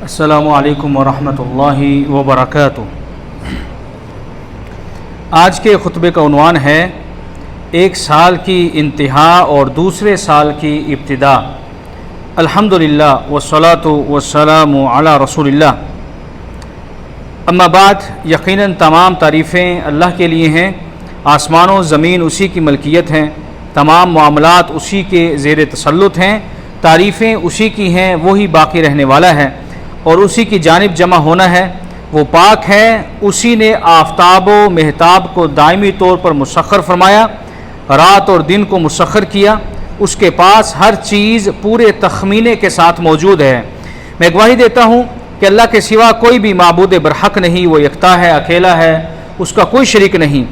السلام علیکم ورحمۃ اللہ وبرکاتہ۔ آج کے خطبے کا عنوان ہے ایک سال کی انتہا اور دوسرے سال کی ابتدا۔ الحمدللہ والصلاۃ والسلام علی رسول اللہ۔ اما بعد، یقیناً تمام تعریفیں اللہ کے لیے ہیں۔ آسمان و زمین اسی کی ملکیت ہیں، تمام معاملات اسی کے زیر تسلط ہیں، تعریفیں اسی کی ہیں، وہی باقی رہنے والا ہے اور اسی کی جانب جمع ہونا ہے۔ وہ پاک ہے، اسی نے آفتاب و مہتاب کو دائمی طور پر مسخر فرمایا، رات اور دن کو مسخر کیا۔ اس کے پاس ہر چیز پورے تخمینے کے ساتھ موجود ہے۔ میں گواہی دیتا ہوں کہ اللہ کے سوا کوئی بھی معبود برحق نہیں، وہ یکتا ہے، اکیلا ہے، اس کا کوئی شریک نہیں۔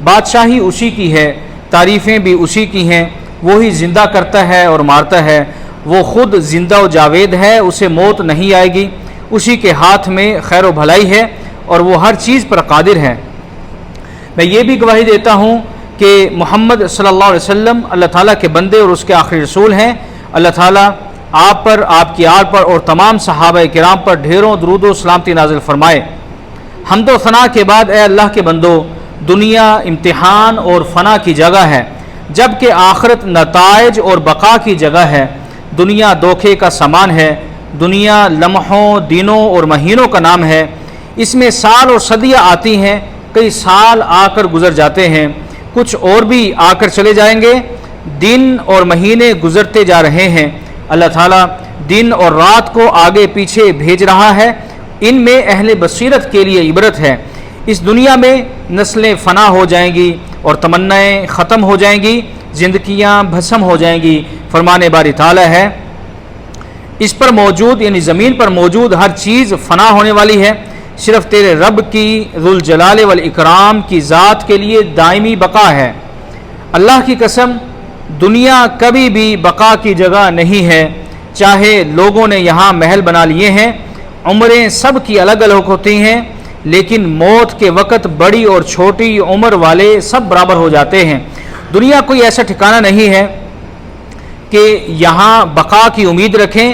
بادشاہی اسی کی ہے، تعریفیں بھی اسی کی ہیں۔ وہی زندہ کرتا ہے اور مارتا ہے، وہ خود زندہ و جاوید ہے، اسے موت نہیں آئے گی۔ اسی کے ہاتھ میں خیر و بھلائی ہے اور وہ ہر چیز پر قادر ہے۔ میں یہ بھی گواہی دیتا ہوں کہ محمد صلی اللہ علیہ وسلم اللہ تعالیٰ کے بندے اور اس کے آخری رسول ہیں۔ اللہ تعالیٰ آپ پر، آپ کی آل پر اور تمام صحابہ کرام پر ڈھیروں درود و سلامتی نازل فرمائے۔ حمد و ثنا کے بعد اے اللہ کے بندو، دنیا امتحان اور فنا کی جگہ ہے، جبکہ آخرت نتائج اور بقا کی جگہ ہے۔ دنیا دھوکے کا سامان ہے، دنیا لمحوں، دنوں اور مہینوں کا نام ہے۔ اس میں سال اور صدیاں آتی ہیں، کئی سال آ کر گزر جاتے ہیں، کچھ اور بھی آ کر چلے جائیں گے۔ دن اور مہینے گزرتے جا رہے ہیں۔ اللہ تعالیٰ دن اور رات کو آگے پیچھے بھیج رہا ہے۔ ان میں اہل بصیرت کے لیے عبرت ہے۔ اس دنیا میں نسلیں فنا ہو جائیں گی اور تمنائیں ختم ہو جائیں گی، زندگیاں بھسم ہو جائیں گی۔ فرمان باری تعالیٰ ہے، اس پر موجود یعنی زمین پر موجود ہر چیز فنا ہونے والی ہے، صرف تیرے رب کی ذوالجلال والاکرام کی ذات کے لیے دائمی بقا ہے۔ اللہ کی قسم، دنیا کبھی بھی بقا کی جگہ نہیں ہے، چاہے لوگوں نے یہاں محل بنا لیے ہیں، عمریں سب کی الگ الگ ہوتی ہیں، لیکن موت کے وقت بڑی اور چھوٹی عمر والے سب برابر ہو جاتے ہیں۔ دنیا کوئی ایسا ٹھکانہ نہیں ہے کہ یہاں بقا کی امید رکھیں،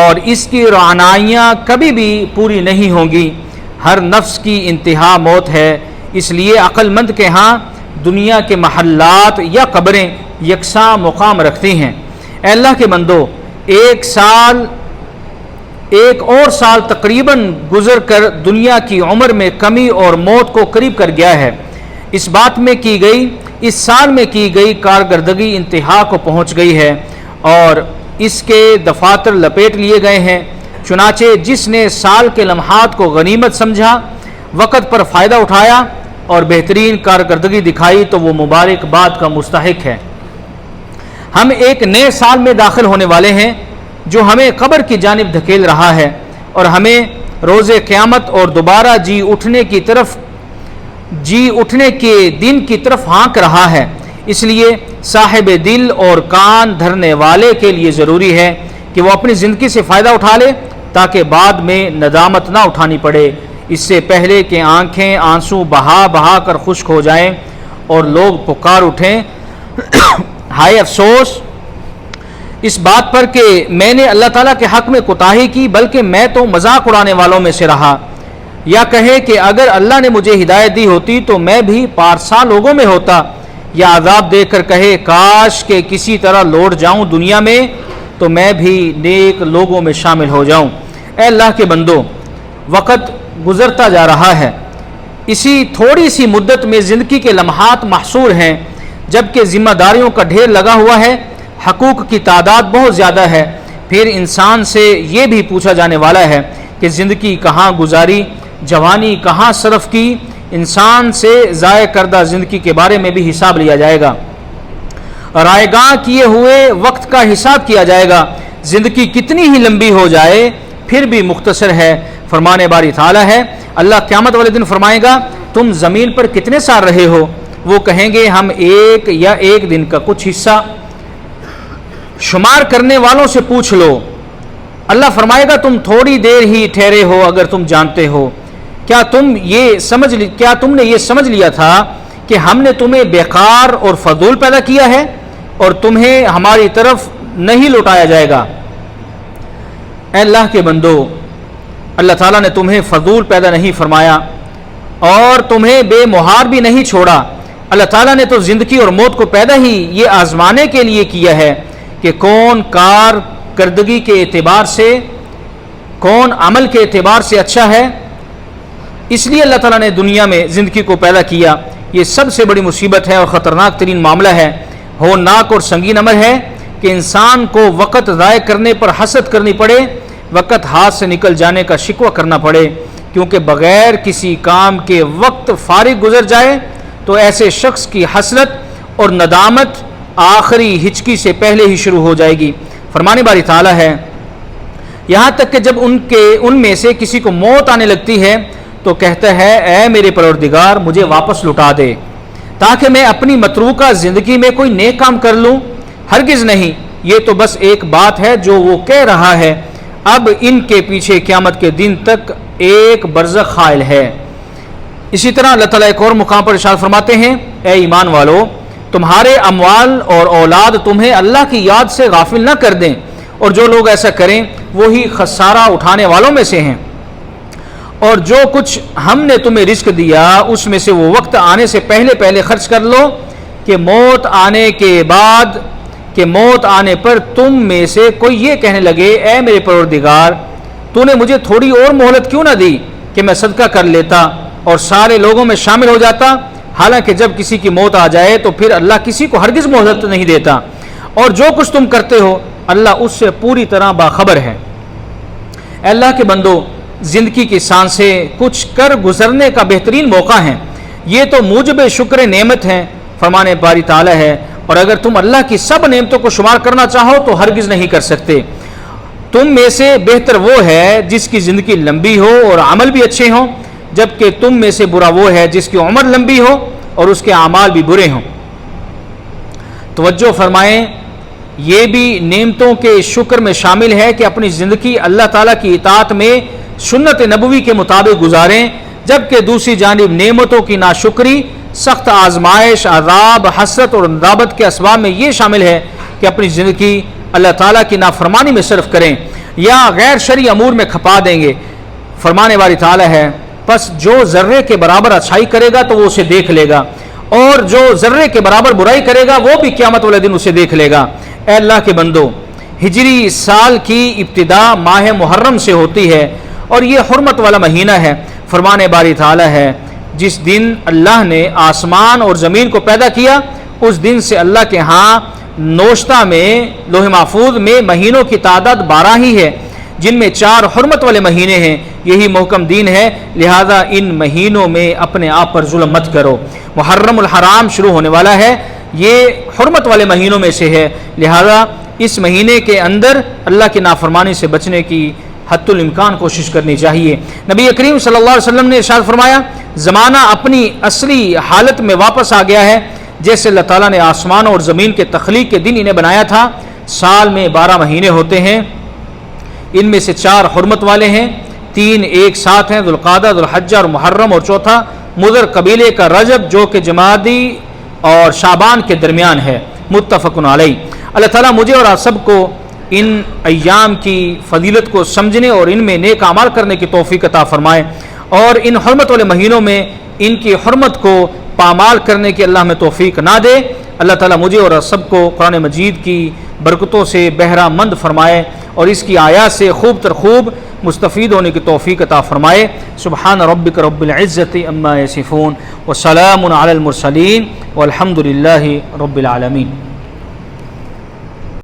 اور اس کی رعنائیاں کبھی بھی پوری نہیں ہوں گی۔ ہر نفس کی انتہا موت ہے، اس لیے عقل مند کے ہاں دنیا کے محلات یا قبریں یکساں مقام رکھتی ہیں۔ اے اللہ کے بندو، ایک اور سال تقریباً گزر کر دنیا کی عمر میں کمی اور موت کو قریب کر گیا ہے۔ اس سال میں کی گئی کارکردگی انتہا کو پہنچ گئی ہے اور اس کے دفاتر لپیٹ لیے گئے ہیں۔ چنانچہ جس نے سال کے لمحات کو غنیمت سمجھا، وقت پر فائدہ اٹھایا اور بہترین کارکردگی دکھائی تو وہ مبارکباد کا مستحق ہے۔ ہم ایک نئے سال میں داخل ہونے والے ہیں جو ہمیں قبر کی جانب دھکیل رہا ہے اور ہمیں روز قیامت اور دوبارہ جی اٹھنے کے دن کی طرف ہانک رہا ہے۔ اس لیے صاحب دل اور کان دھرنے والے کے لیے ضروری ہے کہ وہ اپنی زندگی سے فائدہ اٹھا لے تاکہ بعد میں ندامت نہ اٹھانی پڑے، اس سے پہلے کہ آنکھیں آنسو بہا بہا کر خشک ہو جائیں اور لوگ پکار اٹھیں، ہائے افسوس اس بات پر کہ میں نے اللہ تعالیٰ کے حق میں کوتاہی کی، بلکہ میں تو مذاق اڑانے والوں میں سے رہا۔ یا کہے کہ اگر اللہ نے مجھے ہدایت دی ہوتی تو میں بھی پارسا لوگوں میں ہوتا، یا عذاب دے کر کہے کاش کہ کسی طرح لوٹ جاؤں دنیا میں تو میں بھی نیک لوگوں میں شامل ہو جاؤں۔ اے اللہ کے بندو، وقت گزرتا جا رہا ہے، اسی تھوڑی سی مدت میں زندگی کے لمحات محصور ہیں، جبکہ ذمہ داریوں کا ڈھیر لگا ہوا ہے، حقوق کی تعداد بہت زیادہ ہے۔ پھر انسان سے یہ بھی پوچھا جانے والا ہے کہ زندگی کہاں گزاری، جوانی کہاں صرف کی۔ انسان سے ضائع کردہ زندگی کے بارے میں بھی حساب لیا جائے گا، رائے گاں کیے ہوئے وقت کا حساب کیا جائے گا۔ زندگی کتنی ہی لمبی ہو جائے پھر بھی مختصر ہے۔ فرمان باری تعالیٰ ہے، اللہ قیامت والے دن فرمائے گا تم زمین پر کتنے سال رہے ہو؟ وہ کہیں گے ہم ایک دن کا کچھ حصہ۔ شمار کرنے والوں سے پوچھ لو، اللہ فرمائے گا تم تھوڑی دیر ہی ٹھہرے ہو اگر تم جانتے ہو۔ کیا تم نے یہ سمجھ لیا تھا کہ ہم نے تمہیں بیکار اور فضول پیدا کیا ہے اور تمہیں ہماری طرف نہیں لوٹایا جائے گا؟ اے اللہ کے بندو، اللہ تعالیٰ نے تمہیں فضول پیدا نہیں فرمایا اور تمہیں بے مہار بھی نہیں چھوڑا۔ اللہ تعالیٰ نے تو زندگی اور موت کو پیدا ہی یہ آزمانے کے لیے کیا ہے کہ کون کارکردگی کے اعتبار سے، کون عمل کے اعتبار سے اچھا ہے۔ اس لیے اللہ تعالیٰ نے دنیا میں زندگی کو پیدا کیا۔ یہ سب سے بڑی مصیبت ہے اور خطرناک ترین معاملہ ہے، ہولناک اور سنگین امر ہے کہ انسان کو وقت ضائع کرنے پر حسد کرنی پڑے، وقت ہاتھ سے نکل جانے کا شکوہ کرنا پڑے، کیونکہ بغیر کسی کام کے وقت فارغ گزر جائے تو ایسے شخص کی حسرت اور ندامت آخری ہچکی سے پہلے ہی شروع ہو جائے گی۔ فرمان باری تعالیٰ ہے، یہاں تک کہ جب ان میں سے کسی کو موت آنے لگتی ہے تو کہتا ہے اے میرے پروردگار مجھے واپس لوٹا دے تاکہ میں اپنی متروکہ زندگی میں کوئی نیک کام کر لوں۔ ہرگز نہیں، یہ تو بس ایک بات ہے جو وہ کہہ رہا ہے، اب ان کے پیچھے قیامت کے دن تک ایک برزخ حائل ہے۔ اسی طرح اللہ تعالیٰ ایک اور مقام پر ارشاد فرماتے ہیں، اے ایمان والو تمہارے اموال اور اولاد تمہیں اللہ کی یاد سے غافل نہ کر دیں، اور جو لوگ ایسا کریں وہی خسارہ اٹھانے والوں میں سے ہیں۔ اور جو کچھ ہم نے تمہیں رزق دیا اس میں سے وہ وقت آنے سے پہلے خرچ کر لو کہ موت آنے پر تم میں سے کوئی یہ کہنے لگے اے میرے پروردگار تو نے مجھے تھوڑی اور مہلت کیوں نہ دی کہ میں صدقہ کر لیتا اور سارے لوگوں میں شامل ہو جاتا۔ حالانکہ جب کسی کی موت آ جائے تو پھر اللہ کسی کو ہرگز مہلت نہیں دیتا، اور جو کچھ تم کرتے ہو اللہ اس سے پوری طرح باخبر ہے۔ اے اللہ کے بندو، زندگی کی سانسیں کچھ کر گزرنے کا بہترین موقع ہیں، یہ تو موجب شکر نعمت ہیں۔ فرمان باری تعالیٰ ہے، اور اگر تم اللہ کی سب نعمتوں کو شمار کرنا چاہو تو ہرگز نہیں کر سکتے۔ تم میں سے بہتر وہ ہے جس کی زندگی لمبی ہو اور عمل بھی اچھے ہوں، جبکہ تم میں سے برا وہ ہے جس کی عمر لمبی ہو اور اس کے اعمال بھی برے ہوں۔ توجہ فرمائیں، یہ بھی نعمتوں کے شکر میں شامل ہے کہ اپنی زندگی اللہ تعالیٰ کی اطاعت میں سنت نبوی کے مطابق گزاریں، جبکہ دوسری جانب نعمتوں کی ناشکری، سخت آزمائش، عذاب، حسرت اور ندامت کے اسباب میں یہ شامل ہے کہ اپنی زندگی اللہ تعالیٰ کی نافرمانی میں صرف کریں یا غیر شرعی امور میں کھپا دیں گے۔ فرمانے والی تعالیٰ ہے، پس جو ذرے کے برابر اچھائی کرے گا تو وہ اسے دیکھ لے گا، اور جو ذرے کے برابر برائی کرے گا وہ بھی قیامت والے دن اسے دیکھ لے گا۔ اے اللہ کے بندو، ہجری سال کی ابتدا ماہ محرم سے ہوتی ہے اور یہ حرمت والا مہینہ ہے۔ فرمان باری تعالیٰ ہے، جس دن اللہ نے آسمان اور زمین کو پیدا کیا اس دن سے اللہ کے ہاں نوشتہ میں لوح محفوظ میں مہینوں کی تعداد 12 ہی ہے، جن میں 4 حرمت والے مہینے ہیں۔ یہی محکم دین ہے، لہذا ان مہینوں میں اپنے آپ پر ظلم مت کرو۔ محرم الحرام شروع ہونے والا ہے، یہ حرمت والے مہینوں میں سے ہے، لہذا اس مہینے کے اندر اللہ کی نافرمانی سے بچنے کی حتی الامکان کوشش کرنی چاہیے۔ نبی کریم صلی اللہ علیہ وسلم نے ارشاد فرمایا، زمانہ اپنی اصلی حالت میں واپس آ گیا ہے، جیسے اللہ تعالیٰ نے آسمان اور زمین کے تخلیق کے دن انہیں بنایا تھا۔ سال میں 12 مہینے ہوتے ہیں، ان میں سے 4 حرمت والے ہیں، 3 ایک ساتھ ہیں، ذوالقعدہ، ذوالحجہ اور محرم، اور چوتھا مضر قبیلے کا رجب جو کہ جمادی اور شعبان کے درمیان ہے۔ متفق علیہ۔ اللہ تعالیٰ مجھے اور آپ سب کو ان ایام کی فضیلت کو سمجھنے اور ان میں نیک اعمال کرنے کی توفیق عطا فرمائے، اور ان حرمت والے مہینوں میں ان کی حرمت کو پامال کرنے کی اللہ میں توفیق نہ دے۔ اللہ تعالیٰ مجھے اور سب کو قرآن مجید کی برکتوں سے بہرہ مند فرمائے اور اس کی آیات سے خوب تر خوب مستفید ہونے کی توفیق عطا فرمائے۔ سبحان ربک رب العزت عما یصفون وسلام علی المرسلین والحمد للہ رب العالمین۔